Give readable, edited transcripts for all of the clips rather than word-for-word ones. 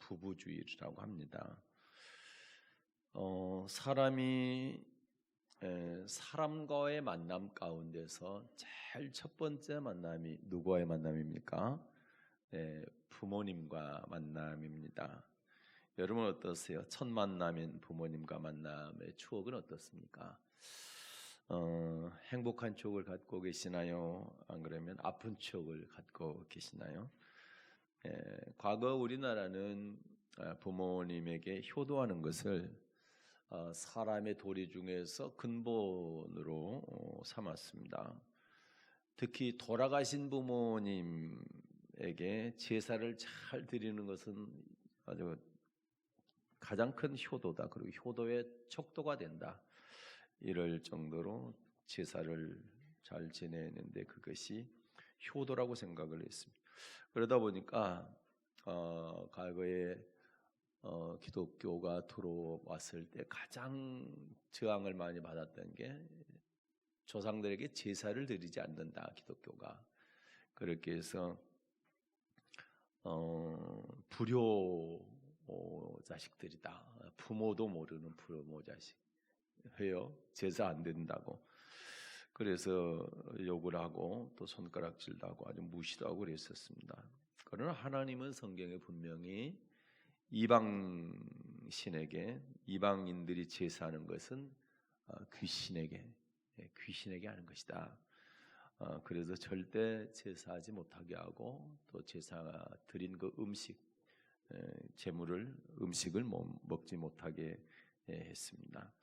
부부주의라고 합니다. 사람이 사람과의 만남 가운데서 제일 첫 번째 만남이 누구와의 만남입니까? 부모님과 만남입니다. 여러분 어떠세요? 첫 만남인 부모님과 만남의 추억은 어떻습니까? 행복한 추억을 갖고 계시나요? 안 그러면 아픈 추억을 갖고 계시나요? 과거 우리나라는 부모님에게 효도하는 것을 사람의 도리 중에서 근본으로 삼았습니다. 특히 돌아가신 부모님에게 제사를 잘 드리는 것은 아주 가장 큰 효도다. 그리고 효도의 척도가 된다. 이럴 정도로 제사를 잘 지내는데 그것이 효도라고 생각을 했습니다. 그러다 보니까 과거에 기독교가 들어왔을 때 가장 저항을 많이 받았던 게 조상들에게 제사를 드리지 않는다. 기독교가 그렇게 해서 불효 자식들이다. 부모도 모르는 부모 자식 해요. 제사 안 된다고. 그래서 욕을 하고 또 손가락질도 하고 아주 무시도 하고 그랬었습니다. 그러나 하나님은 성경에 분명히 이방인들이 제사하는 것은 귀신에게 하는 것이다. 그래서 절대 제사하지 못하게 하고 또 제사 드린 그 음식을 먹지 못하게 했습니다.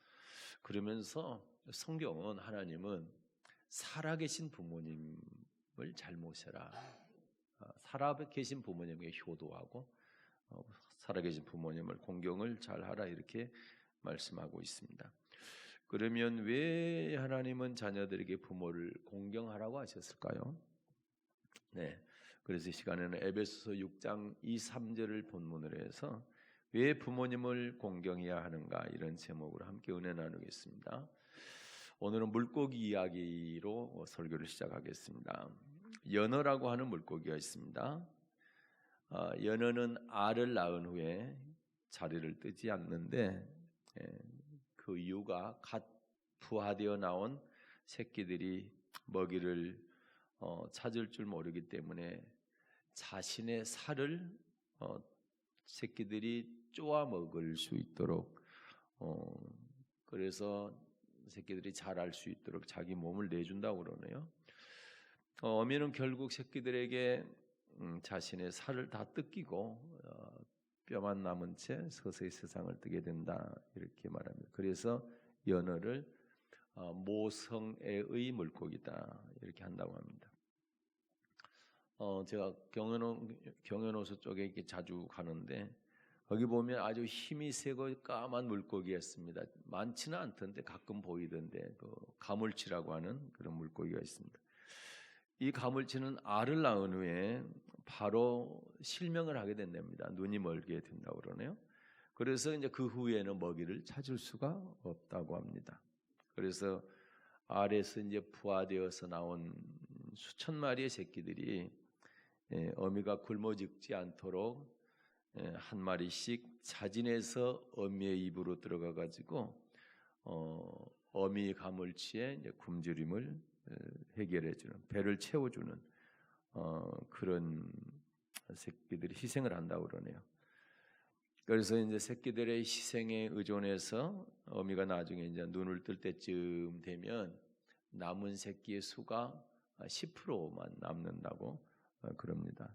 그러면서 성경은 하나님은 살아계신 부모님을 잘 모셔라. 살아계신 부모님에게 효도하고 살아계신 부모님을 공경을 잘하라 이렇게 말씀하고 있습니다. 그러면 왜 하나님은 자녀들에게 부모를 공경하라고 하셨을까요? 그래서 이 시간에는 에베소서 6장 2, 3절을 본문으로 해서 왜 부모님을 공경해야 하는가 이런 제목으로 함께 은혜 나누겠습니다. 오늘은 물고기 이야기로 설교를 시작하겠습니다. 연어라고 하는 물고기가 있습니다. 연어는 알을 낳은 후에 자리를 뜨지 않는데 그 이유가 갓 부화되어 나온 새끼들이 먹이를 찾을 줄 모르기 때문에 자신의 살을 새끼들이 쪼아 먹을 수 있도록 그래서 새끼들이 자랄 수 있도록 자기 몸을 내준다고 그러네요. 어미는 결국 새끼들에게 자신의 살을 다 뜯기고 뼈만 남은 채 서서히 세상을 뜨게 된다 이렇게 말합니다. 그래서 연어를 모성애의 물고기다 이렇게 한다고 합니다. 제가 경연호수 쪽에 이렇게 자주 가는데 거기 보면 아주 힘이 세고 까만 물고기였습니다. 많지는 않던데 가끔 보이던데 그 가물치라고 하는 그런 물고기가 있습니다. 이 가물치는 알을 낳은 후에 바로 실명을 하게 된답니다. 눈이 멀게 된다고 그러네요. 그래서 이제 그 후에는 먹이를 찾을 수가 없다고 합니다. 그래서 알에서 이제 부화되어서 나온 수천 마리의 새끼들이 어미가 굶어 죽지 않도록 한 마리씩 자진해서 어미의 입으로 들어가 가지고 어미 가물치의 이제 굶주림을 해결해주는 배를 채워주는 그런 새끼들이 희생을 한다고 그러네요. 그래서 이제 새끼들의 희생에 의존해서 어미가 나중에 이제 눈을 뜰 때쯤 되면 남은 새끼의 수가 10%만 남는다고 그럽니다.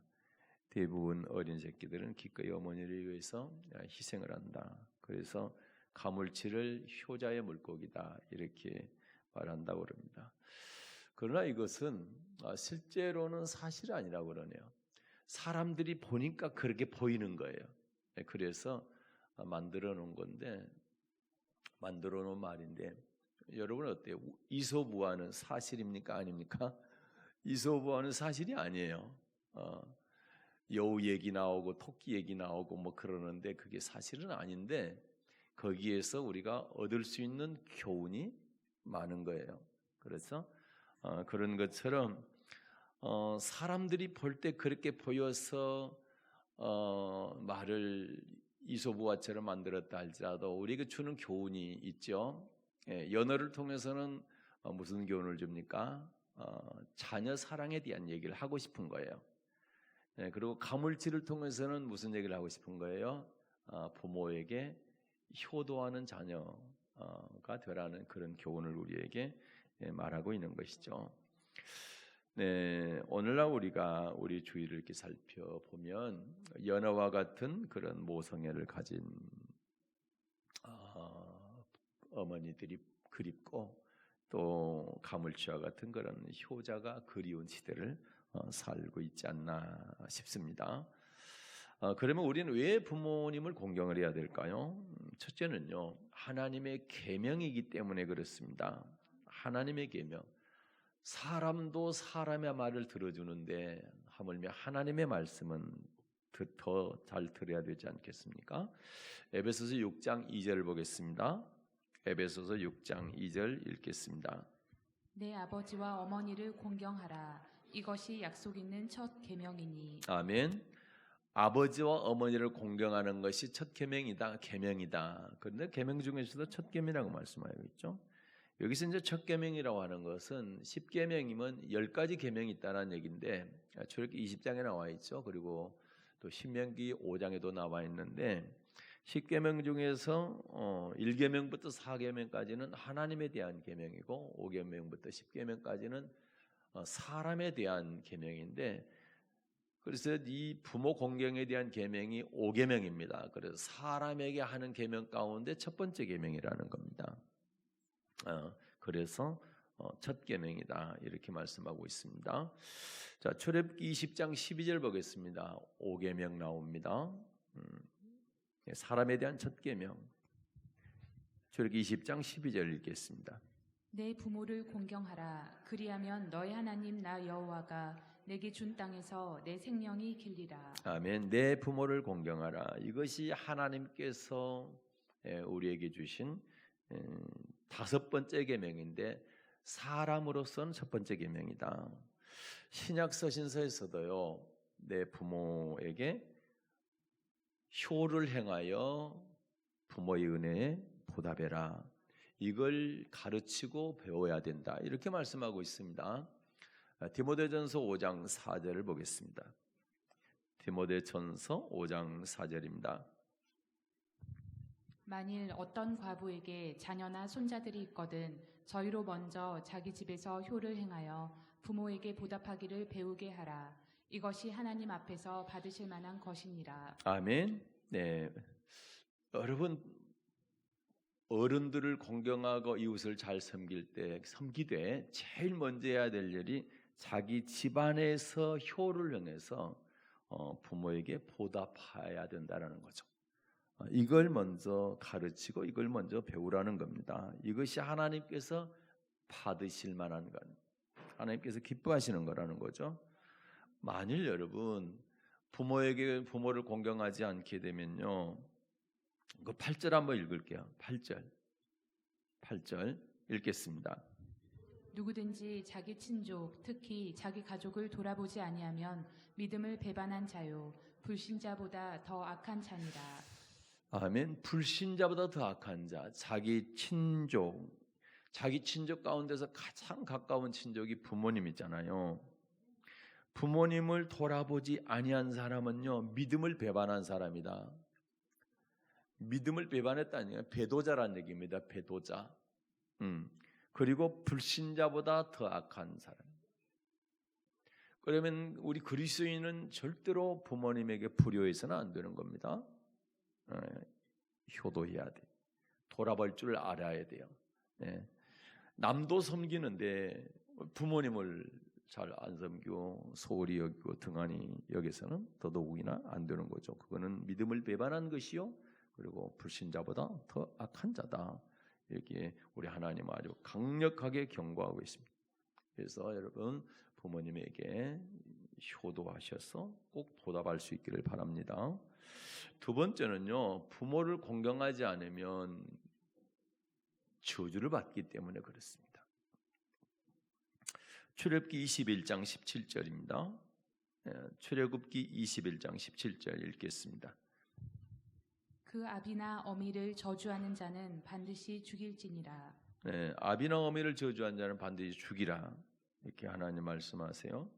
대부분 어린 새끼들은 기꺼이 어머니를 위해서 희생을 한다. 그래서 가물치를 효자의 물고기다 이렇게 말한다고 그럽니다. 그러나 이것은 실제로는 사실이 아니라고 그러네요. 사람들이 보니까 그렇게 보이는 거예요. 그래서 만들어 놓은 건데 만들어 놓은 말인데 여러분 어때요? 이솝우화는 사실입니까? 아닙니까? 이솝우화는 사실이 아니에요. 여우 얘기 나오고 토끼 얘기 나오고 뭐 그러는데 그게 사실은 아닌데 거기에서 우리가 얻을 수 있는 교훈이 많은 거예요. 그래서 그런 것처럼 사람들이 볼 때 그렇게 보여서 말을 이소부화처럼 만들었다 할지라도 우리에게 주는 교훈이 있죠. 연어를 통해서는 무슨 교훈을 줍니까? 자녀 사랑에 대한 얘기를 하고 싶은 거예요. 그리고 가물치를 통해서는 무슨 얘기를 하고 싶은 거예요? 부모에게 효도하는 자녀가 되라는 그런 교훈을 우리에게 말하고 있는 것이죠. 네, 오늘날 우리가 우리 주위를 이렇게 살펴보면 연어와 같은 그런 모성애를 가진 어머니들이 그립고 또 가물치와 같은 그런 효자가 그리운 시대를 살고 있지 않나 싶습니다. 그러면 우리는 왜 부모님을 공경을 해야 될까요? 첫째는요, 하나님의 계명이기 때문에 그렇습니다. 하나님의 계명. 사람도 사람의 말을 들어주는데 하물며 하나님의 말씀은 더 잘 들어야 되지 않겠습니까? 에베소서 6장 2절을 보겠습니다. 에베소서 6장 2절 읽겠습니다. 내 아버지와 어머니를 공경하라. 이것이 약속 있는 첫 계명이니. 아멘. 아버지와 어머니를 공경하는 것이 첫 계명이다. 그런데 계명 중에서도 첫 계명이라고 말씀하고 있죠. 여기서 이제 첫 계명이라고 하는 것은 10계명이면 10가지 계명이 있다는 얘기인데 출애굽기 20장에 나와 있죠. 그리고 또 신명기 5장에도 나와 있는데 10계명 중에서 1계명부터 4계명까지는 하나님에 대한 계명이고 5계명부터 10계명까지는 사람에 대한 계명인데 그래서 이 부모 공경에 대한 계명이 5계명입니다. 그래서 사람에게 하는 계명 가운데 첫 번째 계명이라는 겁니다. 그래서 첫 계명이다 이렇게 말씀하고 있습니다. 자, 출애굽기 20장 12절 보겠습니다. 5계명 나옵니다. 사람에 대한 첫 계명. 출애굽기 20장 12절 읽겠습니다. 내 부모를 공경하라. 그리하면 너희 하나님 나 여호와가 내게 준 땅에서 내 생명이 길리라. 아멘. 내 부모를 공경하라. 이것이 하나님께서 우리에게 주신 다섯 번째 계명인데 사람으로서는 첫 번째 계명이다. 신약 서신서에서도요. 내 부모에게 효를 행하여 부모의 은혜에 보답해라. 이걸 가르치고 배워야 된다. 이렇게 말씀하고 있습니다. 디모데전서 5장 4절을 보겠습니다. 디모데전서 5장 4절입니다. 만일 어떤 과부에게 자녀나 손자들이 있거든 저희로 먼저 자기 집에서 효를 행하여 부모에게 보답하기를 배우게 하라. 이것이 하나님 앞에서 받으실 만한 것이니라. 아멘. 네, 여러분 어른들을 공경하고 이웃을 잘 섬기되 제일 먼저 해야 될 일이 자기 집안에서 효를 행해서 부모에게 보답해야 된다는 거죠. 이걸 먼저 가르치고 이걸 먼저 배우라는 겁니다. 이것이 하나님께서 받으실 만한 것, 하나님께서 기뻐하시는 거라는 거죠. 만일 여러분 부모를 공경하지 않게 되면요, 그 8절 한번 읽을게요. 8절 읽겠습니다. 누구든지 자기 친족, 특히 자기 가족을 돌아보지 아니하면 믿음을 배반한 자요 불신자보다 더 악한 자니라. 아멘. 불신자보다 더 악한 자, 자기 친족 가운데서 가장 가까운 친족이 부모님이잖아요. 부모님을 돌아보지 아니한 사람은요, 믿음을 배반한 사람이다. 믿음을 배반했다는 얘기는 배도자라는 얘기입니다. 배도자. 그리고 불신자보다 더 악한 사람. 그러면 우리 그리스도인은 절대로 부모님에게 불효해서는 안 되는 겁니다. 효도해야 돼. 돌아볼 줄 알아야 돼요. 남도 섬기는데 부모님을 잘 안 섬기고 소홀히 여기고 등한히 여기서는 더더욱이나 안 되는 거죠. 그거는 믿음을 배반한 것이요, 그리고 불신자보다 더 악한 자다. 이렇게 우리 하나님 아주 강력하게 경고하고 있습니다. 그래서 여러분 부모님에게 효도하셔서 꼭 보답할 수 있기를 바랍니다. 두 번째는요, 부모를 공경하지 않으면 저주를 받기 때문에 그렇습니다. 출애굽기 21장 17절입니다. 출애굽기 21장 17절 읽겠습니다. 그 아비나 어미를 저주하는 자는 반드시 죽일지니라. 네, 아비나 어미를 저주한 자는 반드시 죽이라. 이렇게 하나님 말씀하세요.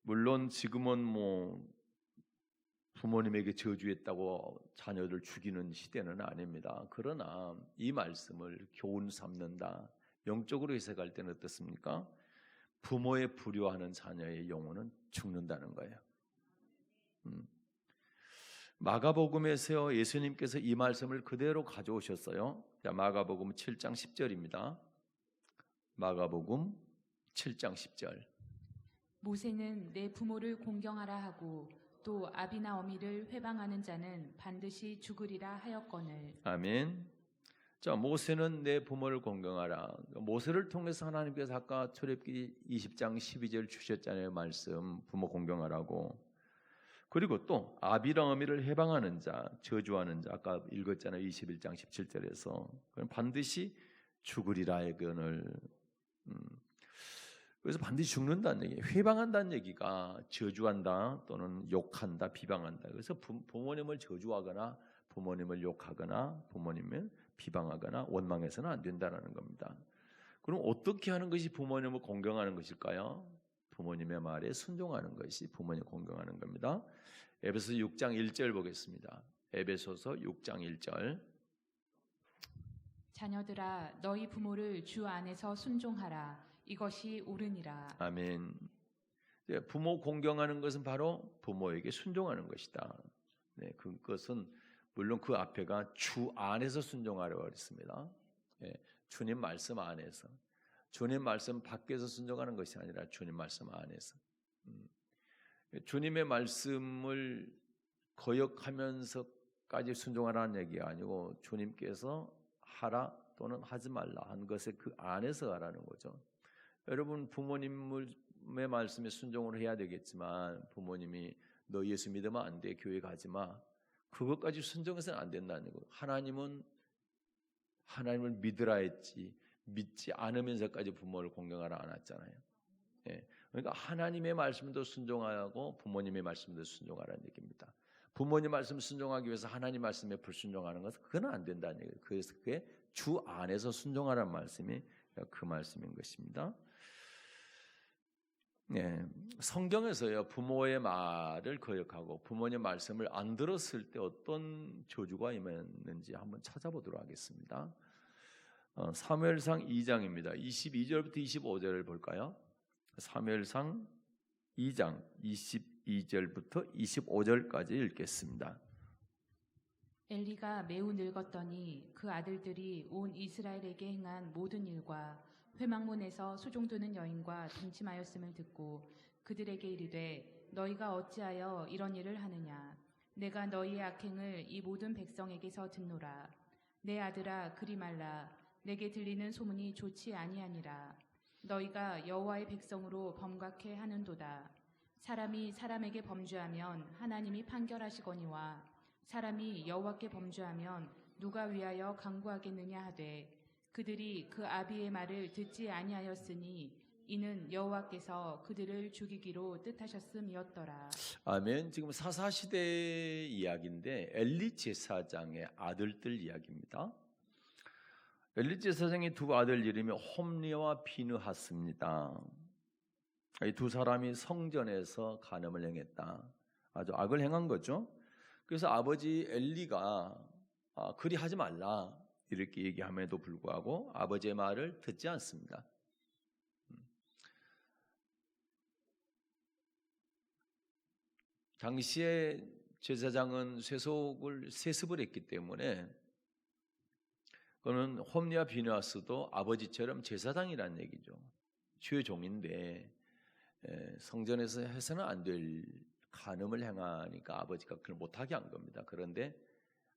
물론 지금은 뭐 부모님에게 저주했다고 자녀를 죽이는 시대는 아닙니다. 그러나 이 말씀을 교훈 삼는다, 영적으로 해석할 때는 어떻습니까? 부모의 불효하는 자녀의 영혼은 죽는다는 거예요. 마가복음에서 예수님께서 이 말씀을 그대로 가져오셨어요. 마가복음 7장 10절입니다. 마가복음 7장 10절. 모세는 내 부모를 공경하라 하고 또 아비나 어미를 회방하는 자는 반드시 죽으리라 하였거늘. 아멘. 자, 모세는 내 부모를 공경하라. 모세를 통해서 하나님께서 아까 출애굽기 20장 12절 주셨잖아요. 말씀, 부모 공경하라고. 그리고 또 아비랑 어미를 해방하는 자, 저주하는 자, 아까 읽었잖아요. 21장 17절에서. 그럼 반드시 죽으리라의 그언을. 그래서 반드시 죽는다는 얘기예요. 회방한다는 얘기가 저주한다 또는 욕한다, 비방한다. 그래서 부모님을 저주하거나 부모님을 욕하거나 부모님을 비방하거나 원망해서는 안 된다는 겁니다. 그럼 어떻게 하는 것이 부모님을 공경하는 것일까요? 부모님의 말에 순종하는 것이 부모님을 공경하는 겁니다. 에베소서 6장 1절 보겠습니다. 에베소서 6장 1절. 자녀들아 너희 부모를 주 안에서 순종하라. 이것이 옳으니라. 아멘. 부모 공경하는 것은 바로 부모에게 순종하는 것이다. 네, 그것은 물론 그 앞에가 주 안에서 순종하라고 했습니다. 네, 주님 말씀 안에서. 주님 말씀 밖에서 순종하는 것이 아니라 주님 말씀 안에서. 주님의 말씀을 거역하면서까지 순종하라는 얘기가 아니고 주님께서 하라 또는 하지 말라 한 것에 그 안에서 하라는 거죠. 여러분 부모님의 말씀에 순종을 해야 되겠지만 부모님이 너 예수 믿으면 안 돼, 교회 가지 마, 그것까지 순종해서는 안 된다는 거예요. 하나님을 믿으라 했지 믿지 않으면서까지 부모를 공경하라 안 했잖아요. 예, 그러니까 하나님의 말씀도 순종하고 부모님의 말씀도 순종하라는 얘기입니다. 부모님 말씀 순종하기 위해서 하나님 말씀에 불순종하는 것은 그건 안 된다는 얘기예요. 그래서 그게 주 안에서 순종하라는 말씀이 그 말씀인 것입니다. 네, 성경에서요 부모의 말을 거역하고 부모님 말씀을 안 들었을 때 어떤 저주가 임했는지 한번 찾아보도록 하겠습니다. 사무엘상 2장입니다. 22절부터 25절을 볼까요? 사무엘상 2장 22절부터 25절까지 읽겠습니다. 엘리가 매우 늙었더니 그 아들들이 온 이스라엘에게 행한 모든 일과 회막문에서 수종드는 여인과 동침하였음을 듣고 그들에게 이르되 너희가 어찌하여 이런 일을 하느냐. 내가 너희의 악행을 이 모든 백성에게서 듣노라. 내 아들아 그리 말라. 내게 들리는 소문이 좋지 아니하니라. 너희가 여호와의 백성으로 범각해 하는도다. 사람이 사람에게 범죄하면 하나님이 판결하시거니와 사람이 여호와께 범죄하면 누가 위하여 강구하겠느냐 하되 그들이 그 아비의 말을 듣지 아니하였으니 이는 여호와께서 그들을 죽이기로 뜻하셨음이었더라. 아멘. 지금 사사시대 이야기인데 엘리 제사장의 아들들 이야기입니다. 엘리 제사장의 두 아들 이름이 홈리와 비느하스입니다. 이 두 사람이 성전에서 간음을 행했다. 아주 악을 행한 거죠. 그래서 아버지 엘리가 그리 하지 말라 이렇게 얘기함에도 불구하고 아버지의 말을 듣지 않습니다. 당시에 제사장은 세속을 세습을 했기 때문에 그는 홈리와 비느하스도 아버지처럼 제사장이라는 얘기죠. 주의 종인데 성전에서 해서는 안 될 간음을 행하니까 아버지가 그걸 못하게 한 겁니다. 그런데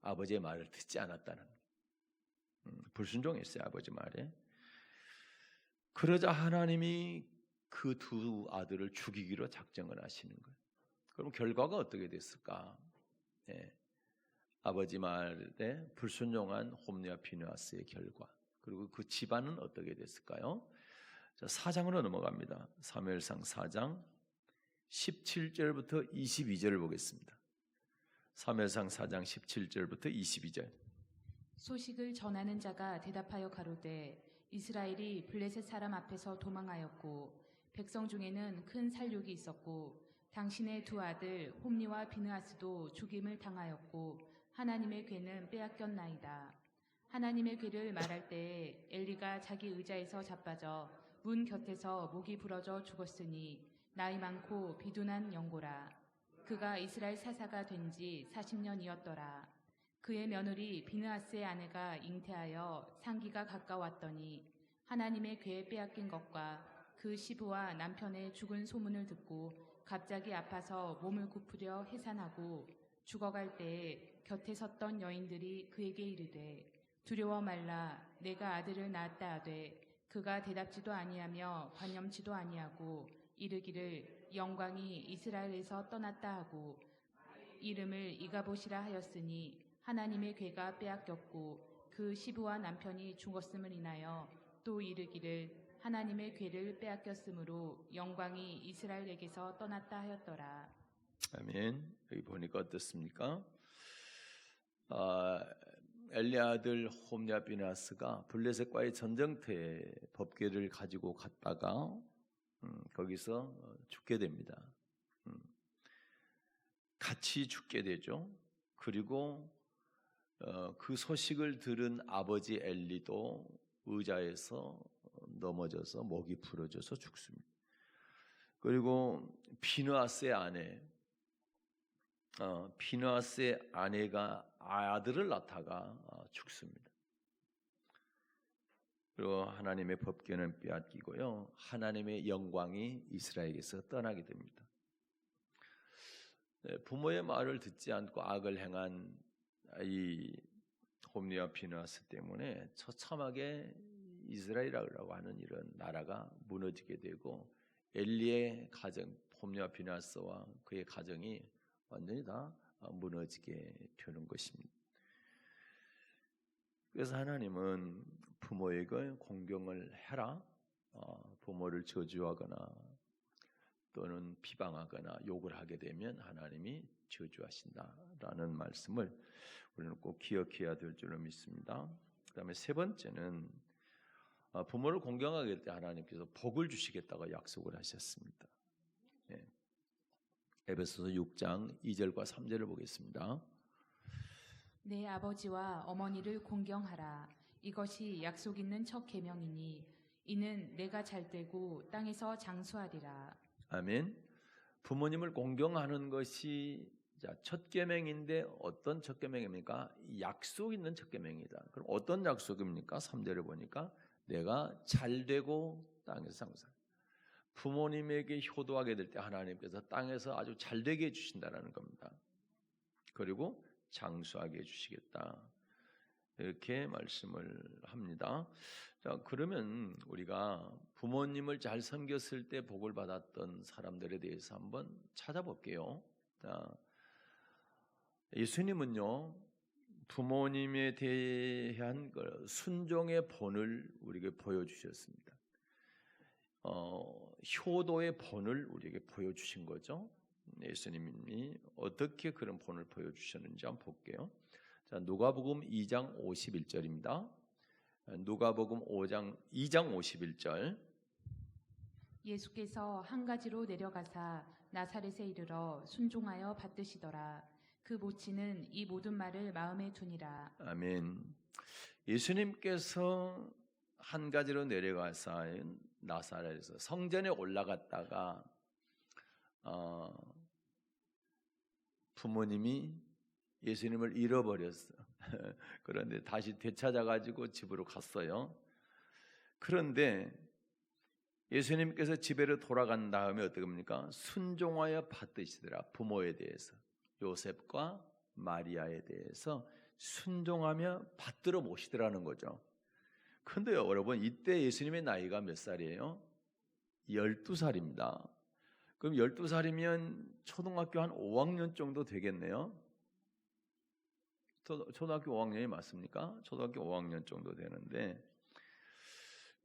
아버지의 말을 듣지 않았다는 불순종했어요. 아버지 말에. 그러자 하나님이 그 두 아들을 죽이기로 작정을 하시는 거예요. 그럼 결과가 어떻게 됐을까? 아버지 말에 불순종한 홈리와 비느하스의 결과, 그리고 그 집안은 어떻게 됐을까요? 자, 4장으로 넘어갑니다. 사무엘상 4장 17절부터 22절을 보겠습니다. 사무엘상 4장 17절부터 22절. 소식을 전하는 자가 대답하여 가로되 이스라엘이 블레셋 사람 앞에서 도망하였고 백성 중에는 큰 살육이 있었고 당신의 두 아들 홈니와 비느하스도 죽임을 당하였고 하나님의 괴는 빼앗겼나이다. 하나님의 괴를 말할 때에 엘리가 자기 의자에서 자빠져 문 곁에서 목이 부러져 죽었으니 나이 많고 비둔한 영고라. 그가 이스라엘 사사가 된 지 40년이었더라. 그의 며느리 비느하스의 아내가 잉태하여 상기가 가까웠더니 하나님의 괴에 빼앗긴 것과 그 시부와 남편의 죽은 소문을 듣고 갑자기 아파서 몸을 굽으려 해산하고 죽어갈 때에 곁에 섰던 여인들이 그에게 이르되 두려워 말라 내가 아들을 낳았다 하되 그가 대답지도 아니하며 관념치도 아니하고 이르기를 영광이 이스라엘에서 떠났다 하고 이름을 이가봇이라 하였으니 하나님의 괴가 빼앗겼고 그 시부와 남편이 죽었음을 인하여 또 이르기를 하나님의 괴를 빼앗겼으므로 영광이 이스라엘에게서 떠났다 하였더라. 아멘. 여기 보니까 어떻습니까? 엘리 아들 홈니와 비느하스가 블레셋과의 전쟁터에 법궤를 가지고 갔다가 거기서 죽게 됩니다. 같이 죽게 되죠. 그리고 그 소식을 들은 아버지 엘리도 의자에서 넘어져서 목이 부러져서 죽습니다. 그리고 비느하스의 아내가 아들을 낳다가 죽습니다. 그리고 하나님의 법궤는 빼앗기고요. 하나님의 영광이 이스라엘에게서 떠나게 됩니다. 부모의 말을 듣지 않고 악을 행한 이 홈니와 비느하스 때문에 처참하게 이스라엘이라고 하는 이런 나라가 무너지게 되고 엘리의 가정, 홈니와 비느하스와 그의 가정이 완전히 다 무너지게 되는 것입니다. 그래서 하나님은 부모에게 공경을 해라, 부모를 저주하거나 또는 비방하거나 욕을 하게 되면 하나님이 저주하신다라는 말씀을 우리는 꼭 기억해야 될 줄로 믿습니다. 그 다음에 세 번째는 부모를 공경하게 될 때 하나님께서 복을 주시겠다고 약속을 하셨습니다. 네. 에베소서 6장 2절과 3절을 보겠습니다. 내 아버지와 어머니를 공경하라. 이것이 약속 있는 첫 계명이니 이는 내가 잘되고 땅에서 장수하리라. 아멘. 부모님을 공경하는 것이 첫 계명인데 어떤 첫 계명입니까? 약속 있는 첫 계명이다. 그럼 어떤 약속입니까? 3절을 보니까 내가 잘되고 땅에서 장수하리라. 부모님에게 효도하게 될 때 하나님께서 땅에서 아주 잘되게 해주신다는 겁니다. 그리고 장수하게 해주시겠다. 이렇게 말씀을 합니다. 자, 그러면 우리가 부모님을 잘 섬겼을 때 복을 받았던 사람들에 대해서 한번 찾아볼게요. 자, 예수님은요, 부모님에 대한 순종의 본을 우리에게 보여주셨습니다. 효도의 본을 우리에게 보여주신 거죠. 예수님이 어떻게 그런 본을 보여주셨는지 한번 볼게요. 자, 누가복음 2장 51절입니다. 누가복음 2장 51절. 예수께서 한 가지로 내려가사 나사렛에 이르러 순종하여 받드시더라. 그 모치는 이 모든 말을 마음에 두니라. 아멘. 예수님께서 한 가지로 내려가사 나사렛에서 성전에 올라갔다가 부모님이 예수님을 잃어버렸어. 그런데 다시 되찾아가지고 집으로 갔어요. 그런데 예수님께서 집에로 돌아간 다음에 어떻게 합니까? 순종하여 받드시더라. 부모에 대해서, 요셉과 마리아에 대해서 순종하며 받들어 모시더라는 거죠. 그런데요, 여러분, 이때 예수님의 나이가 몇 살이에요? 12살입니다. 그럼 12살이면 초등학교 한 5학년 정도 되겠네요. 초등학교 5학년이 맞습니까? 초등학교 5학년 정도 되는데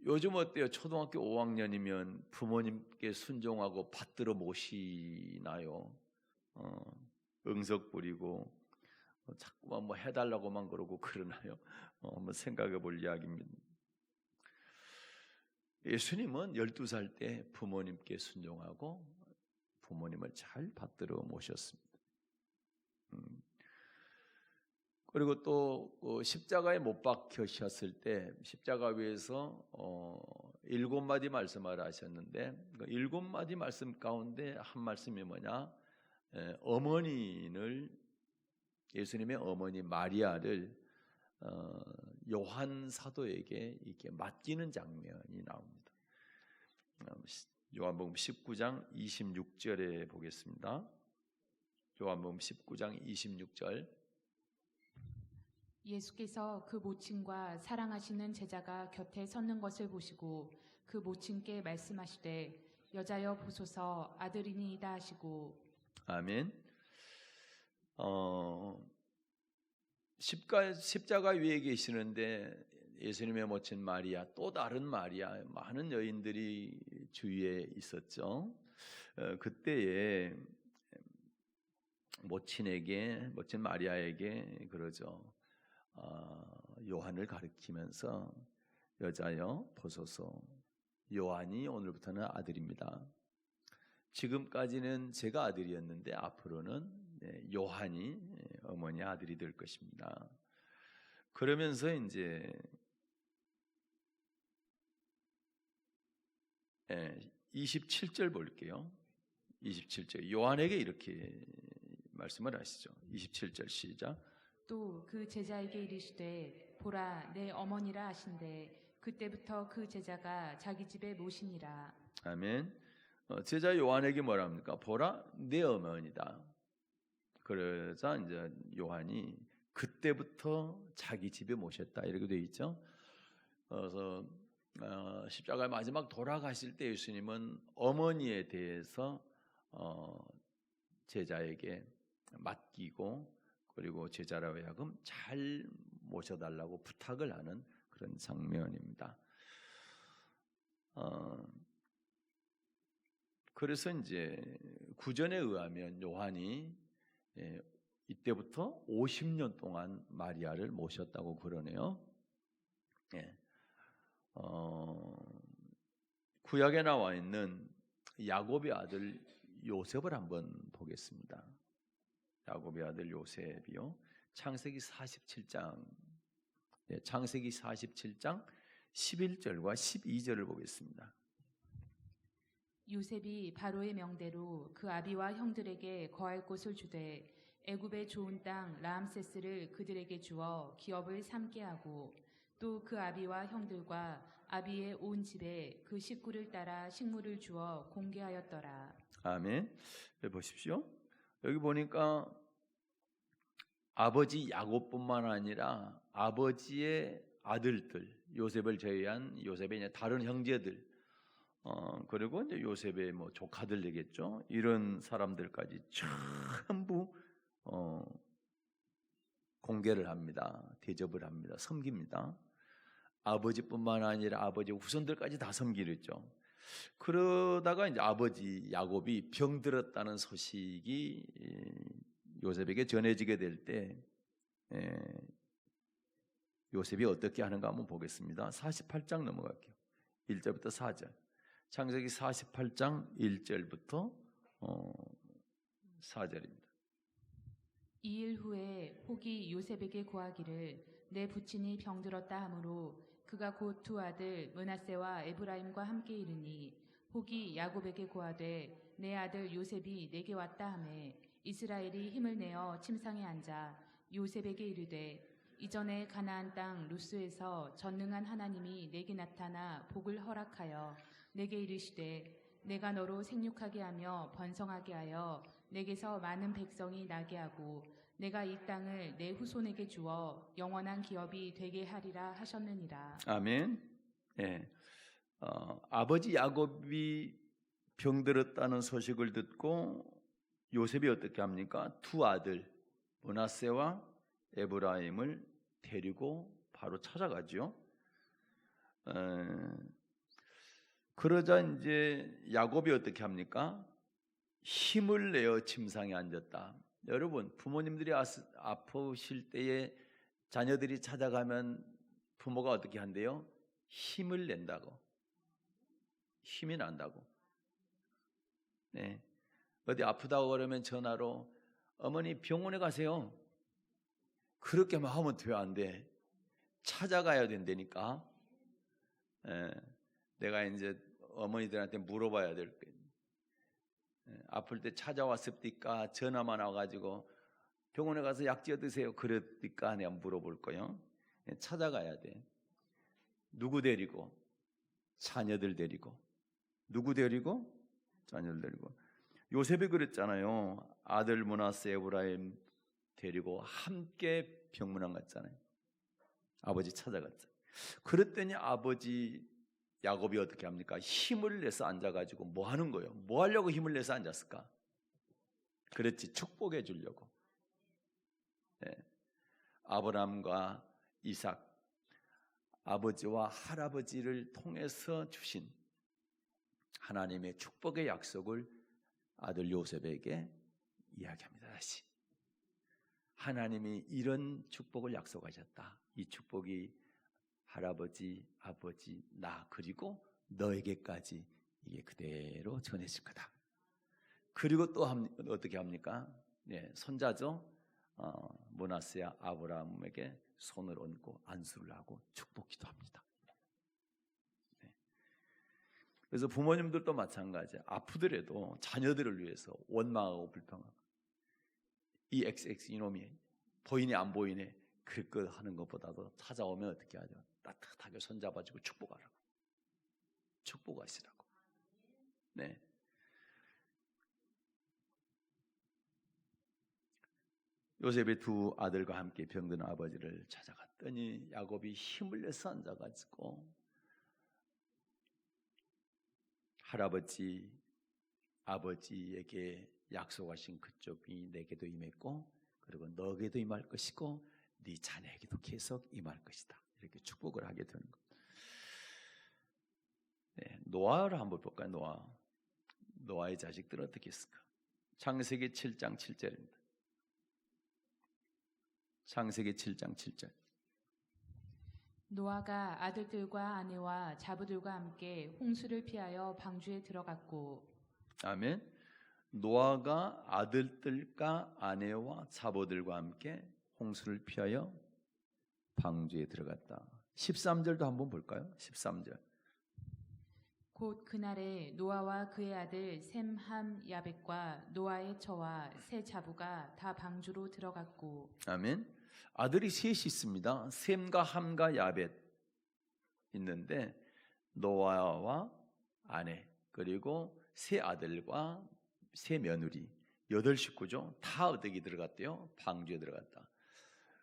요즘 어때요? 초등학교 5학년이면 부모님께 순종하고 받들어 모시나요? 응석 부리고 자꾸만 뭐 해달라고만 그러고 그러나요? 한번 생각해 볼 이야기입니다. 예수님은 12살 때 부모님께 순종하고 부모님을 잘 받들어 모셨습니다. 그리고 또 십자가에 못 박히셨을 때 십자가 위에서 7마디 말씀을 하셨는데 그 7마디 말씀 가운데 한 말씀이 뭐냐? 예수님의 어머니 마리아를 요한 사도에게 이렇게 맡기는 장면이 나옵니다. 요한복음 19장 26절에 보겠습니다. 요한복음 19장 26절. 예수께서 그 모친과 사랑하시는 제자가 곁에 섰는 것을 보시고 그 모친께 말씀하시되 여자여 보소서 아들이니이다 하시고. 아멘. 십자가 위에 계시는데 예수님의 모친 마리아, 또 다른 마리아, 많은 여인들이 주위에 있었죠. 그때에 모친 마리아에게 그러죠. 요한을 가리키면서 여자여 보소서 요한이 오늘부터는 아들입니다. 지금까지는 제가 아들이었는데 앞으로는 요한이 어머니 아들이 될 것입니다. 그러면서 이제 27절 볼게요. 27절 요한에게 이렇게 말씀을 하시죠. 27절 시작. 또 그 제자에게 이르시되 보라 내 어머니라 하신대 그때부터 그 제자가 자기 집에 모시니라. 아멘. 제자 요한에게 뭐라 합니까? 보라 내 어머니다. 그러자 이제 요한이 그때부터 자기 집에 모셨다 이렇게 되어 있죠. 그래서 십자가의 마지막 돌아가실 때 예수님은 어머니에 대해서 제자에게 맡기고 그리고 제자라 하여금 잘 모셔달라고 부탁을 하는 그런 장면입니다. 그래서 이제 구전에 의하면 요한이 이때부터 50년 동안 마리아를 모셨다고 그러네요. 구약에 나와 있는 야곱의 아들 요셉을 한번 보겠습니다. 야곱의 아들 요셉이요. 창세기 47장 11절과 12절을 보겠습니다. 요셉이 바로의 명대로 그 아비와 형들에게 거할 곳을 주되 애굽의 좋은 땅 라암세스를 그들에게 주어 기업을 삼게 하고 또 그 아비와 형들과 아비의 온 집에 그 식구를 따라 식물을 주어 공개하였더라. 아멘. 여기 보십시오. 여기 보니까 아버지 야곱뿐만 아니라 아버지의 아들들 요셉을 제외한 요셉의 이제 다른 형제들 그리고 이제 요셉의 뭐 조카들 되겠죠. 이런 사람들까지 전부 공개를 합니다. 대접을 합니다. 섬깁니다. 아버지뿐만 아니라 아버지의 후손들까지 다 섬기랬죠. 그러다가 이제 아버지 야곱이 병들었다는 소식이 요셉에게 전해지게 될 때 요셉이 어떻게 하는가 한번 보겠습니다. 48장 넘어갈게요. 1절부터 4절. 창세기 48장 1절부터 4절입니다. 2일 후에 혹이 요셉에게 고하기를 내 부친이 병들었다 하므로 그가 곧 두 아들 므낫세와 에브라임과 함께 이르니 혹이 야곱에게 고하되 내 아들 요셉이 내게 왔다 하매 이스라엘이 힘을 내어 침상에 앉아 요셉에게 이르되 이전에 가나안 땅 루스에서 전능한 하나님이 내게 나타나 복을 허락하여 내게 이르시되 내가 너로 생육하게 하며 번성하게 하여 내게서 많은 백성이 나게 하고 내가 이 땅을 내 후손에게 주어 영원한 기업이 되게 하리라 하셨느니라. 아멘. 아버지 야곱이 병들었다는 소식을 듣고 요셉이 어떻게 합니까? 두 아들 므낫세와 에브라임을 데리고 바로 찾아가죠. 그러자 이제 야곱이 어떻게 합니까? 힘을 내어 침상에 앉았다. 여러분, 부모님들이 아프실 때에 자녀들이 찾아가면 부모가 어떻게 한대요? 힘을 낸다고. 힘이 난다고. 네. 어디 아프다고 그러면 전화로 어머니 병원에 가세요. 그렇게만 하면 돼요? 안 돼. 찾아가야 된다니까. 내가 이제 어머니들한테 물어봐야 될 거예요. 아플 때 찾아왔습니까? 전화만 와가지고 병원에 가서 약 지어 드세요. 그랬니까 내가 물어볼 거예요. 찾아가야 돼. 누구 데리고? 자녀들 데리고. 누구 데리고? 자녀들 데리고. 요셉이 그랬잖아요. 아들 므낫세 에브라임 데리고 함께 병문안 갔잖아요. 아버지 찾아갔죠. 그랬더니 아버지 야곱이 어떻게 합니까? 힘을 내서 앉아가지고 뭐 하는 거예요? 뭐 하려고 힘을 내서 앉았을까? 그렇지, 축복해 주려고. 네. 아브라함과 이삭, 아버지와 할아버지를 통해서 주신 하나님의 축복의 약속을 아들 요셉에게 이야기합니다. 다시 하나님이 이런 축복을 약속하셨다. 이 축복이 할아버지, 아버지, 나 그리고 너에게까지 이게 그대로 전해질 거다. 그리고 또 어떻게 합니까? 네, 손자죠. 므낫세 아브라함에게 손을 얹고 안수를 하고 축복기도 합니다. 네. 그래서 부모님들도 마찬가지예요. 아프더라도 자녀들을 위해서 원망하고 불평하고 이 XX 이놈이 보이네 안 보이네 그걸 하는 것보다도 찾아오면 어떻게 하죠? 따뜻하게 손잡아주고 축복하라고. 축복하시라고. 네. 요셉의 두 아들과 함께 병든 아버지를 찾아갔더니 야곱이 힘을 내서 앉아가지고 할아버지, 아버지에게 약속하신 그쪽이 내게도 임했고 그리고 너에게도 임할 것이고 네 자녀에게도 계속 임할 것이다. 이렇게 축복을 하게 되는 것. 네, 노아를 한번 볼까요? 노아의 자식들은 어떻게 했을까? 창세기 7장 7절입니다. 창세기 7장 7절. 노아가 아들들과 아내와 자부들과 함께 홍수를 피하여 방주에 들어갔고. 아멘. 노아가 아들들과 아내와 자부들과 함께 홍수를 피하여 방주에 들어갔다. 13절도 한번 볼까요? 13절. 곧 그날에 노아와 그의 아들 셈, 함, 야벳과 노아의 처와 세 자부가 다 방주로 들어갔고. 아멘. 아들이 셋이 있습니다. 셈과 함과 야벳 있는데 노아와 아내 그리고 세 아들과 세 며느리 8식구죠. 다 어떻게 들어갔대요? 방주에 들어갔다.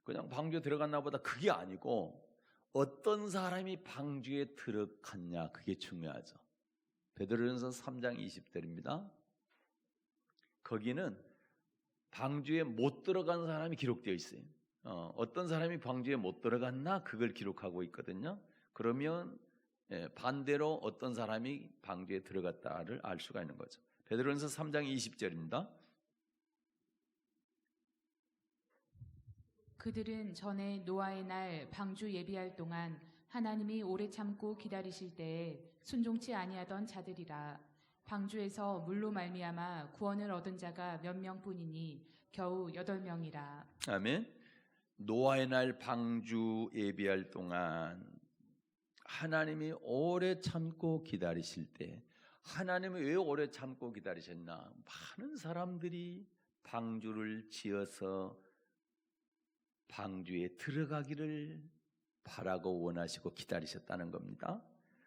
그냥 방주에 들어갔나 보다 그게 아니고 어떤 사람이 방주에 들어갔냐 그게 중요하죠. 베드로전서 3장 20절입니다. 거기는 방주에 못 들어간 사람이 기록되어 있어요. 어떤 사람이 방주에 못 들어갔나 그걸 기록하고 있거든요. 그러면 반대로 어떤 사람이 방주에 들어갔다를 알 수가 있는 거죠. 베드로전서 3장 20절입니다. 그들은 전에 노아의 날 방주 예비할 동안 하나님이 오래 참고 기다리실 때에 순종치 아니하던 자들이라. 방주에서 물로 말미암아 구원을 얻은 자가 몇 명뿐이니 겨우 8명이라. 아멘. 노아의 날 방주 예비할 동안 하나님이 오래 참고 기다리실 때, 하나님이 왜 오래 참고 기다리셨나? 많은 사람들이 방주를 지어서 방주에 들어가기를 바라고 원하시고 기다리셨다는 겁니다.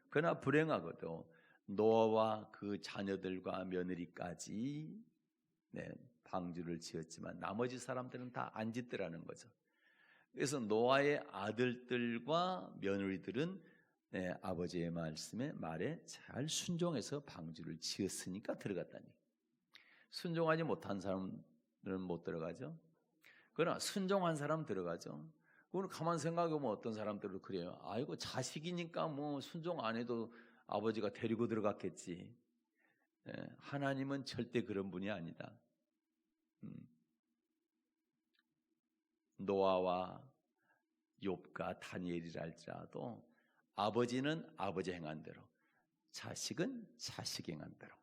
그러나 불행하고도 노아와 그 자녀들과 며느리까지 방주를 지었지만 나머지 사람들은 다 안 짓더라는 거죠. 그래서 노아의 아들들과 며느리들은 아버지의 말에 잘 순종해서 방주를 지었으니까 들어갔다니. 순종하지 못한 사람들은 못 들어가죠. 그러나 순종한 사람 들어가죠. 그거는 가만 생각해보면 어떤 사람들도 그래요. 아이고 자식이니까 뭐 순종 안 해도 아버지가 데리고 들어갔겠지. 하나님은 절대 그런 분이 아니다. 노아와 욥과 다니엘이라 할지라도 아버지는 아버지 행한 대로, 자식은 자식 행한 대로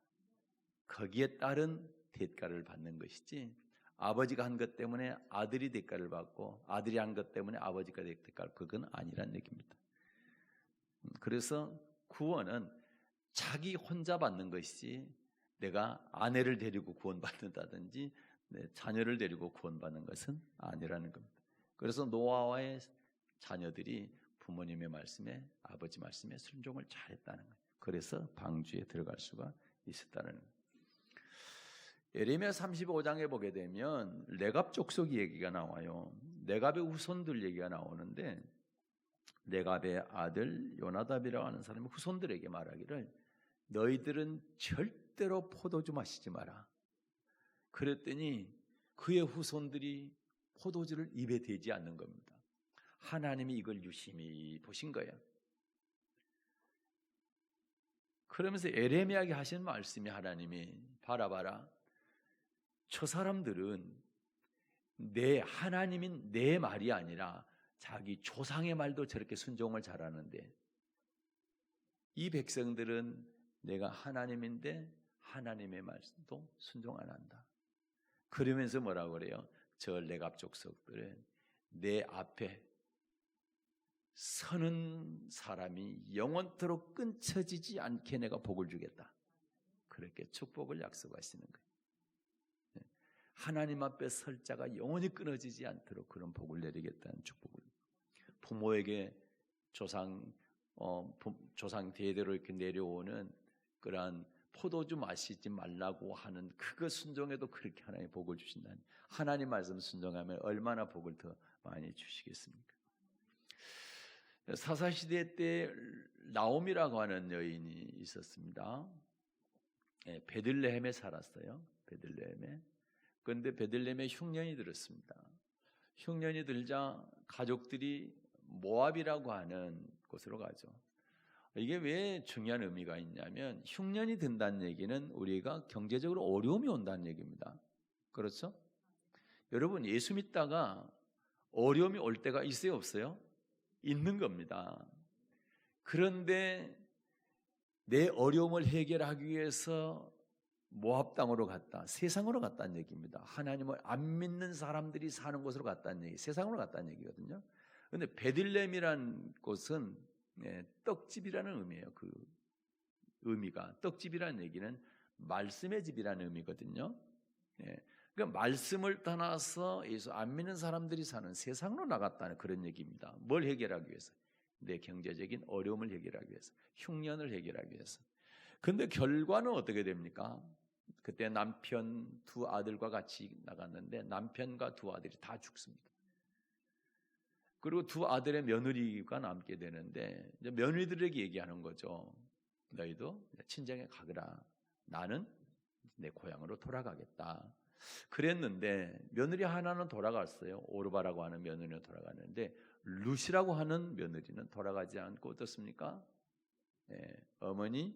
거기에 따른 대가를 받는 것이지, 아버지가 한 것 때문에 아들이 대가를 받고 아들이 한 것 때문에 아버지가 대가를, 그건 아니란 얘기입니다. 그래서 구원은 자기 혼자 받는 것이지 내가 아내를 데리고 구원받는다든지 내 자녀를 데리고 구원받는 것은 아니라는 겁니다. 그래서 노아와의 자녀들이 부모님의 말씀에, 아버지 말씀에 순종을 잘했다는 거예요. 그래서 방주에 들어갈 수가 있었다는 거예요. 예레미야 35장에 보게 되면 레갑 족속 얘기가 나와요. 레갑의 후손들 얘기가 나오는데, 레갑의 아들 요나답이라고 하는 사람이 후손들에게 말하기를 너희들은 절대로 포도주 마시지 마라. 그랬더니 그의 후손들이 포도주를 입에 대지 않는 겁니다. 하나님이 이걸 유심히 보신 거예요. 그러면서 예레미야에게 하신 말씀이, 하나님이 봐라, 저 사람들은 내 하나님인 내 말이 아니라 자기 조상의 말도 저렇게 순종을 잘하는데, 이 백성들은 내가 하나님인데 하나님의 말씀도 순종 안 한다. 그러면서 뭐라고 그래요? 저 레갑 족속들은 내 앞에 서는 사람이 영원토록 끊쳐지지 않게 내가 복을 주겠다. 그렇게 축복을 약속하시는 거예요. 하나님 앞에 설 자가 영원히 끊어지지 않도록 그런 복을 내리겠다는 축복을. 부모에게 조상 대대로 이렇게 내려오는 그러한 포도주 마시지 말라고 하는 그거 순종에도 그렇게 하나님 복을 주신다니, 하나님 말씀 순종하면 얼마나 복을 더 많이 주시겠습니까? 사사시대 때 나옴이라고 하는 여인이 있었습니다. 베들레헴에 살았어요. 베들레헴에. 그런데 베들레헴에 흉년이 들었습니다. 흉년이 들자 가족들이 모압이라고 하는 곳으로 가죠. 이게 왜 중요한 의미가 있냐면, 흉년이 든다는 얘기는 우리가 경제적으로 어려움이 온다는 얘기입니다. 그렇죠? 여러분, 예수 믿다가 어려움이 올 때가 있어요, 없어요? 있는 겁니다. 그런데 내 어려움을 해결하기 위해서 모압 땅으로 갔다, 세상으로 갔다는 얘기입니다. 하나님을 안 믿는 사람들이 사는 곳으로 갔다는 얘기, 세상으로 갔다는 얘기거든요. 그런데 베들레헴이라는 곳은 떡집이라는 의미예요. 그 의미가, 떡집이라는 얘기는 말씀의 집이라는 의미거든요. 그러니까 말씀을 떠나서 예수 안 믿는 사람들이 사는 세상으로 나갔다는 그런 얘기입니다. 뭘 해결하기 위해서? 내 경제적인 어려움을 해결하기 위해서, 흉년을 해결하기 위해서. 근데 결과는 어떻게 됩니까? 그때 남편 두 아들과 같이 나갔는데 남편과 두 아들이 다 죽습니다. 그리고 두 아들의 며느리가 남게 되는데, 이제 며느리들에게 얘기하는 거죠. 너희도 친정에 가거라. 나는 내 고향으로 돌아가겠다. 그랬는데 며느리 하나는 돌아갔어요. 오르바라고 하는 며느리는 돌아갔는데, 룻이라고 하는 며느리는 돌아가지 않고 어떻습니까? 어머니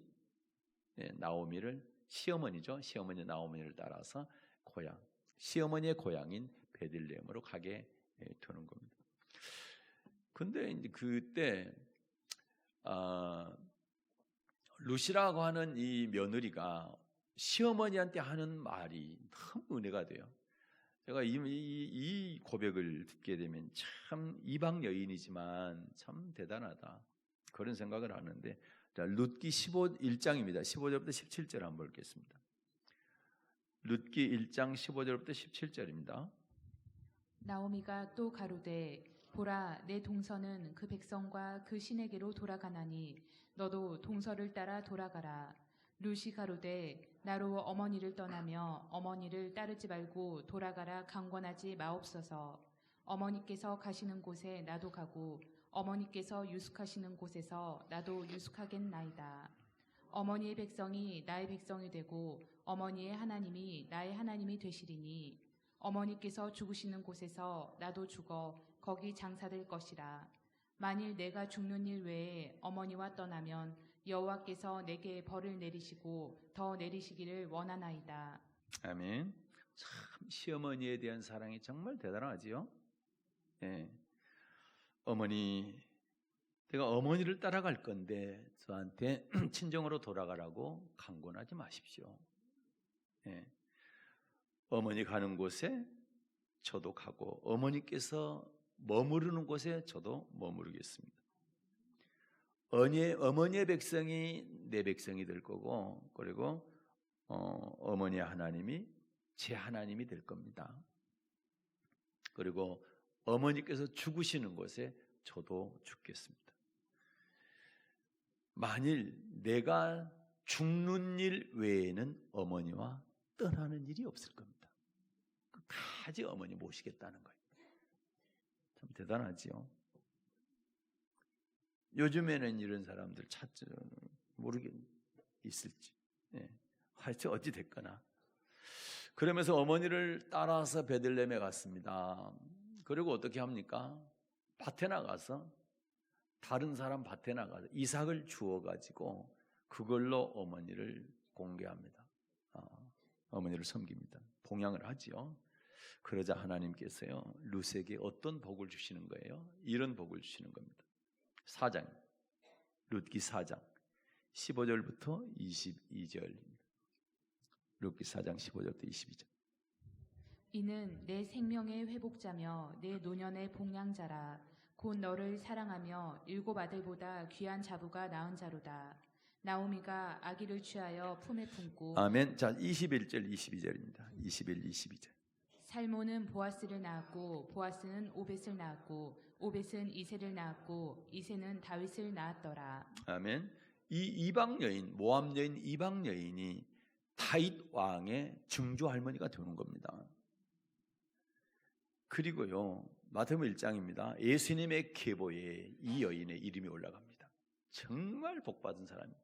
나오미를, 시어머니죠. 시어머니 나오미를 따라서 고향, 시어머니의 고향인 베들레헴으로 가게 되는 겁니다. 근데 이제 그때 룻이라고 하는 이 며느리가 시어머니한테 하는 말이 너무 은혜가 돼요. 제가 이 고백을 듣게 되면 참 이방 여인이지만 참 대단하다, 그런 생각을 하는데, 자, 룻기 1장입니다. 15절부터 17절 한번 읽겠습니다. 룻기 1장 15절부터 17절입니다. 나오미가 또 가로되 보라, 내 동서는 그 백성과 그 신에게로 돌아가나니 너도 동서를 따라 돌아가라. 룻이 가로되 나로 어머니를 떠나며 어머니를 따르지 말고 돌아가라 강권하지 마옵소서. 어머니께서 가시는 곳에 나도 가고 어머니께서 유숙하시는 곳에서 나도 유숙하겠나이다. 어머니의 백성이 나의 백성이 되고 어머니의 하나님이 나의 하나님이 되시리니 어머니께서 죽으시는 곳에서 나도 죽어 거기 장사될 것이라. 만일 내가 죽는 일 외에 어머니와 떠나면 여호와께서 내게 벌을 내리시고 더 내리시기를 원하나이다. 아멘. 참 시어머니에 대한 사랑이 정말 대단하지요. 예. 내가 어머니를 따라갈 건데 저한테 친정으로 돌아가라고 강권하지 마십시오. 예. 어머니 가는 곳에 저도 가고 어머니께서 머무르는 곳에 저도 머무르겠습니다. 어머니의 백성이 내 백성이 될 거고, 그리고 어머니의 하나님이 제 하나님이 될 겁니다. 그리고 어머니께서 죽으시는 곳에 저도 죽겠습니다. 만일 내가 죽는 일 외에는 어머니와 떠나는 일이 없을 겁니다. 끝까지 어머니 모시겠다는 거예요. 참 대단하지요. 요즘에는 이런 사람들 찾지 모르겠 있을지. 예. 하여튼 어찌 됐거나. 그러면서 어머니를 따라서 베들레헴에 갔습니다. 그리고 어떻게 합니까? 밭에 나가서 다른 사람 밭에 나가서 이삭을 주워가지고 그걸로 어머니를 공개합니다. 어머니를 섬깁니다. 봉양을 하지요. 그러자 하나님께서요 룻에게 어떤 복을 주시는 거예요? 이런 복을 주시는 겁니다. 4장 룻기 4장 15절부터 22절입니다. 룻기 4장 15절부터 22절. 이는 내 생명의 회복자며 내 노년의 복량자라. 곧 너를 사랑하며 7 아들보다 귀한 자부가 낳은 자로다. 나오미가 아기를 취하여 품에 품고. 아멘. 자, 21절 22절입니다. 21, 22절. 살모는 보아스를 낳았고 보아스는 오벳을 낳았고 오벳은 이새를 낳았고 이새는 다윗을 낳았더라. 아멘. 이 이방 여인, 모압 여인 이방 여인이 다윗 왕의 증조 할머니가 되는 겁니다. 그리고요 마태복음 1장입니다. 예수님의 계보에 이 여인의 이름이 올라갑니다. 정말 복받은 사람입니다.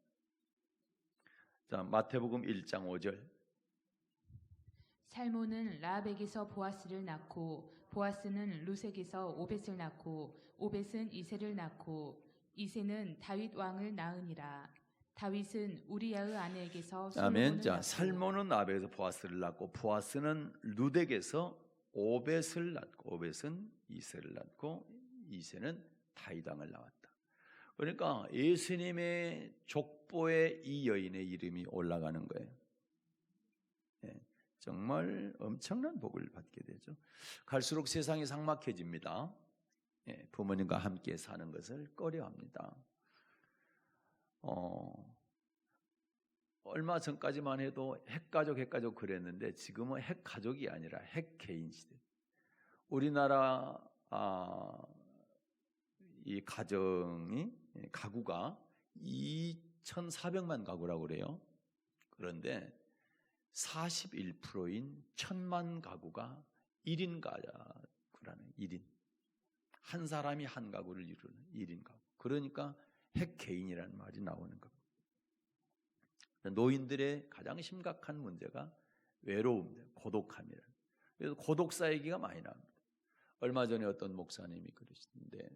자, 마태복음 1장 5절. 살모는 라합에게서 보아스를 낳고 보아스는 룻에게서 오벳을 낳고 오벳은 이새를 낳고 이새는 다윗 왕을 낳으니라. 다윗은 우리야의 아내에게서 아멘. 자, 낳고 살모는 라합에게서 보아스를 낳고 보아스는 룻에게서 오벳을 낳고 오벳은 이새를 낳고 이새는 다윗 왕을 낳았다. 그러니까 예수님의 족보에 이 여인의 이름이 올라가는 거예요. 네, 정말 엄청난 복을 받게 되죠. 갈수록 세상이 삭막해집니다. 네, 부모님과 함께 사는 것을 꺼려합니다. 얼마 전까지만 해도 핵가족 그랬는데 지금은 핵가족이 아니라 핵개인 시대. 우리나라 이 가구가 2,400만 가구라고 그래요. 그런데 41%인 1,000만 가구가 1인 가구라는 1인. 한 사람이 한 가구를 이루는 1인 가구. 그러니까 핵개인이라는 말이 나오는 겁니다. 노인들의 가장 심각한 문제가 외로움이에요. 고독함이라. 그래서 고독사 얘기가 많이 나옵니다. 얼마 전에 어떤 목사님이 그러시는데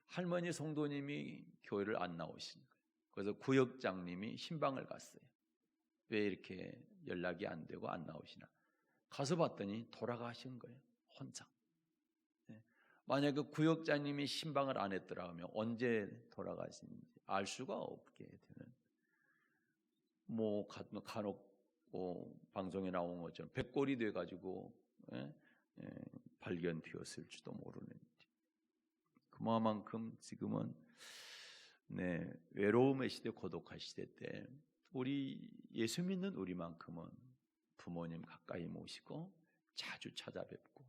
할머니 성도님이 교회를 안 나오시는 거예요. 그래서 구역장님이 신방을 갔어요. 왜 이렇게 연락이 안 되고 안 나오시나? 가서 봤더니 돌아가신 거예요. 혼자. 네. 만약에 그 구역장님이 신방을 안 했더라 하면 언제 돌아가신지 알 수가 없게 되는. 간혹 방송에 나온 것처럼 백골이 돼가지고 발견되었을지도 모르는 일이. 그만큼 지금은 외로움의 시대, 고독한 시대 때 우리 예수 믿는 우리만큼은 부모님 가까이 모시고 자주 찾아뵙고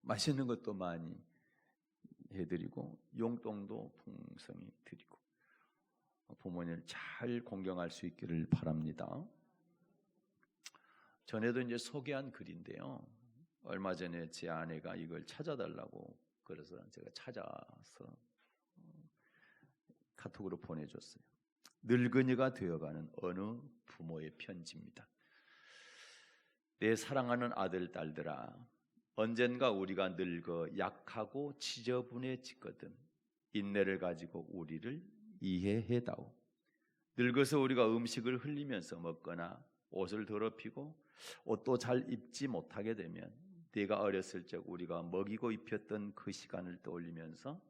맛있는 것도 많이 해드리고 용돈도 풍성히 드리고 부모님을 잘 공경할 수 있기를 바랍니다. 전에도 이제 소개한 글인데요. 얼마 전에 제 아내가 이걸 찾아달라고 그래서 제가 찾아서 카톡으로 보내줬어요. 늙은이가 되어가는 어느 부모의 편지입니다. 내 사랑하는 아들, 딸들아, 언젠가 우리가 늙어 약하고 지저분해지거든 인내를 가지고 우리를 이해해다오. 늙어서 우리가 음식을 흘리면서 먹거나 옷을 더럽히고 옷도 잘 입지 못하게 되면 네가 어렸을 적 우리가 먹이고 입혔던 그 시간을 떠올리면서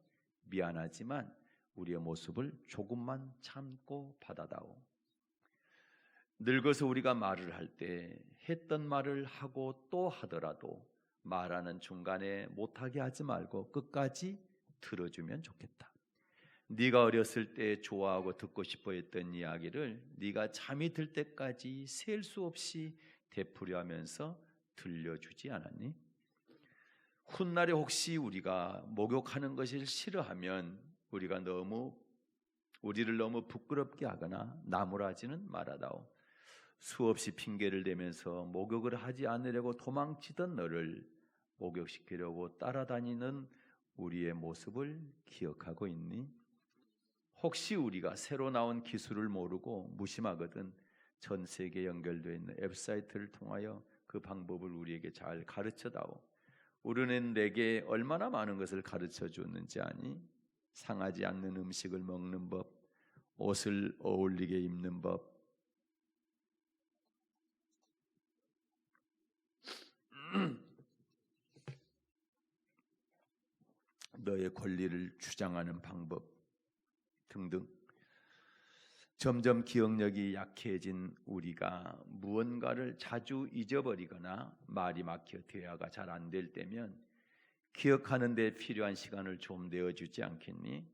미안하지만 우리의 모습을 조금만 참고 받아다오. 늙어서 우리가 말을 할 때 했던 말을 하고 또 하더라도 말하는 중간에 못하게 하지 말고 끝까지 들어주면 좋겠다. 네가 어렸을 때 좋아하고 듣고 싶어 했던 이야기를 네가 잠이 들 때까지 셀 수 없이 되풀이하면서 들려주지 않았니? 훗날에 혹시 우리가 목욕하는 것을 싫어하면 우리를 너무 부끄럽게 하거나 나무라지는 말아다오. 수없이 핑계를 대면서 목욕을 하지 않으려고 도망치던 너를 목욕시키려고 따라다니는 우리의 모습을 기억하고 있니? 혹시 우리가 새로 나온 기술을 모르고 무심하거든 전 세계에 연결되어 있는 웹사이트를 통하여 그 방법을 우리에게 잘 가르쳐다오. 우리는 내게 얼마나 많은 것을 가르쳐 줬는지 아니? 상하지 않는 음식을 먹는 법, 옷을 어울리게 입는 법, 너의 권리를 주장하는 방법 등등. 점점 기억력이 약해진 우리가 무언가를 자주 잊어버리거나 말이 막혀 대화가 잘 안 될 때면 기억하는 데 필요한 시간을 좀 내어주지 않겠니?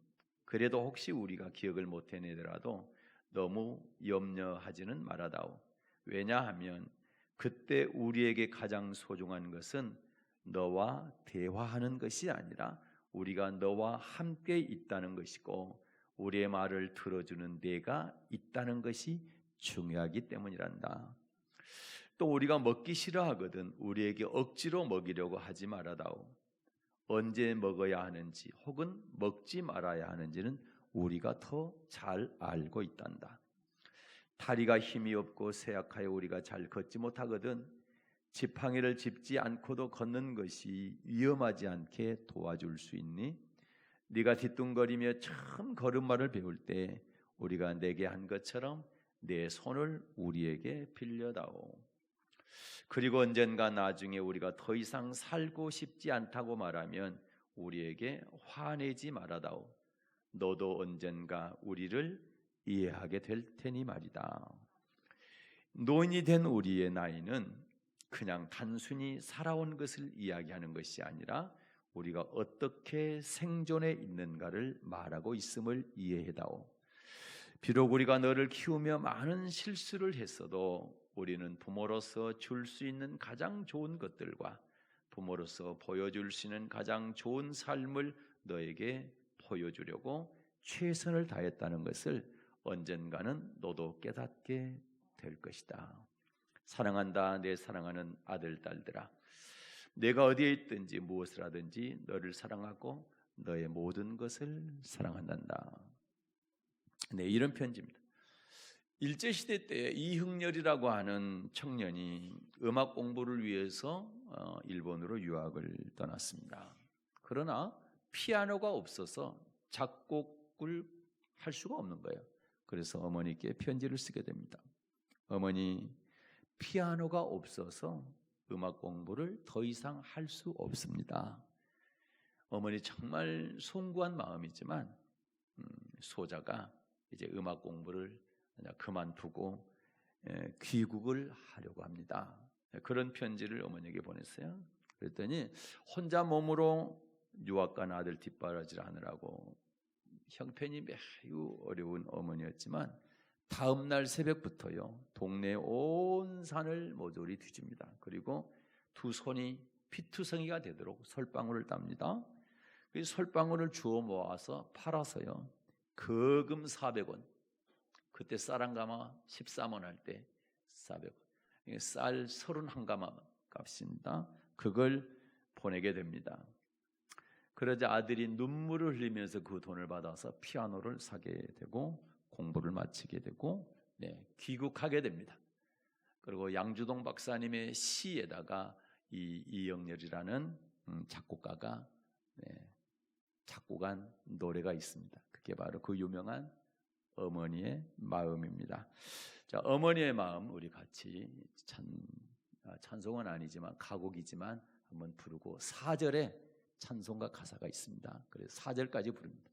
그래도 혹시 우리가 기억을 못 해내더라도 너무 염려하지는 말아다오. 왜냐하면 그때 우리에게 가장 소중한 것은 너와 대화하는 것이 아니라 우리가 너와 함께 있다는 것이고 우리의 말을 들어주는 내가 있다는 것이 중요하기 때문이란다. 또 우리가 먹기 싫어하거든 우리에게 억지로 먹이려고 하지 말아다오. 언제 먹어야 하는지 혹은 먹지 말아야 하는지는 우리가 더 잘 알고 있단다. 다리가 힘이 없고 쇠약하여 우리가 잘 걷지 못하거든 지팡이를 짚지 않고도 걷는 것이 위험하지 않게 도와줄 수 있니? 네가 뒤뚱거리며 처음 걸음마를 배울 때 우리가 내게 한 것처럼 내 손을 우리에게 빌려다오. 그리고 언젠가 나중에 우리가 더 이상 살고 싶지 않다고 말하면 우리에게 화내지 말아다오. 너도 언젠가 우리를 이해하게 될 테니 말이다. 노인이 된 우리의 나이는 그냥 단순히 살아온 것을 이야기하는 것이 아니라 우리가 어떻게 생존해 있는가를 말하고 있음을 이해해다오. 비록 우리가 너를 키우며 많은 실수를 했어도 우리는 부모로서 줄 수 있는 가장 좋은 것들과 부모로서 보여줄 수 있는 가장 좋은 삶을 너에게 보여주려고 최선을 다했다는 것을 언젠가는 너도 깨닫게 될 것이다. 사랑한다 내 사랑하는 아들 딸들아, 내가 어디에 있든지 무엇을 하든지 너를 사랑하고 너의 모든 것을 사랑한단다. 네, 이런 편지입니다. 일제시대 때 이흥렬이라고 하는 청년이 음악 공부를 위해서 일본으로 유학을 떠났습니다. 그러나 피아노가 없어서 작곡을 할 수가 없는 거예요. 그래서 어머니께 편지를 쓰게 됩니다. 어머니, 피아노가 없어서 음악 공부를 더 이상 할 수 없습니다. 어머니 정말 송구한 마음이지만 소자가 이제 음악 공부를 그만두고 귀국을 하려고 합니다. 그런 편지를 어머니에게 보냈어요. 그랬더니 혼자 몸으로 유학 간 아들 뒷바라지를 하느라고 형편이 매우 어려운 어머니였지만 다음 날 새벽부터요 동네 온 산을 모조리 뒤집니다. 그리고 두 손이 피투성이가 되도록 솔방울을 tab니다. 그 솔방울을 주워 모아서 팔아서요 거금 400원, 그때 쌀 한 가마 13원 할 때 400원, 쌀 31가마 값입니다. 그걸 보내게 됩니다. 그러자 아들이 눈물을 흘리면서 그 돈을 받아서 피아노를 사게 되고 공부를 마치게 되고 귀국하게 됩니다. 그리고 양주동 박사님의 시에다가 이 이영렬이라는 작곡가가 작곡한 노래가 있습니다. 그게 바로 그 유명한 어머니의 마음입니다. 자, 어머니의 마음 우리 같이 찬송은 아니지만 가곡이지만 한번 부르고 4절에 찬송가 가사가 있습니다. 그래서 4절까지 부릅니다.